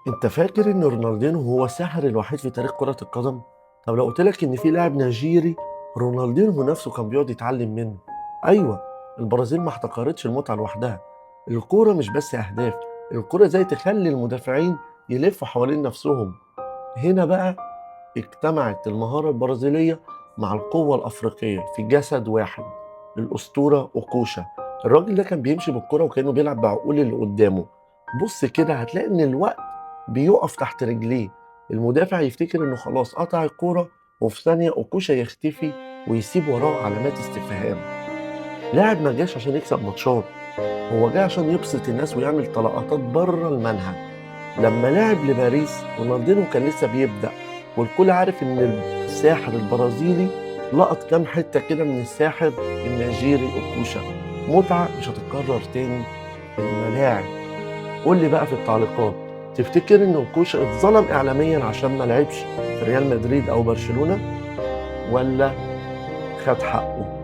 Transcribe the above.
انت فاكر ان رونالدينو هو الساحر الوحيد في تاريخ كرة القدم؟ طب لو قلت لك ان في لاعب نيجيري رونالدينو نفسه كان بيقعد يتعلم منه. ايوه، البرازيل ما احتكرتش المتعة لوحدها. الكورة مش بس اهداف، الكورة زي تخلي المدافعين يلفوا حوالين نفسهم. هنا بقى اجتمعت المهارة البرازيلية مع القوة الأفريقية في جسد واحد. الأسطورة أوكوشا، الراجل ده كان بيمشي بالكرة وكأنه بيلعب بعقول اللي قدامه. بص كده هتلاقي إن الوقت بيقف تحت رجليه. المدافع يفتكر إنه خلاص قطع الكرة، وفي ثانية أوكوشا يختفي ويسيب وراه علامات استفهام. لاعب ما جاش عشان يكسب ماتشات، هو جه عشان يبسط الناس ويعمل طلقاتات بره المنهج. لما لعب لباريس رونالدينو كان لسه بيبدأ، والكل عارف ان الساحر البرازيلي لقط كام حتة كده من الساحر النيجيري اوكوشا. متعة مش هتتكرر تاني في الملاعب. قول لي بقى في التعليقات، تفتكر ان اوكوشا اتظلم اعلاميا عشان ما لعبش في ريال مدريد او برشلونة، ولا خد حقه؟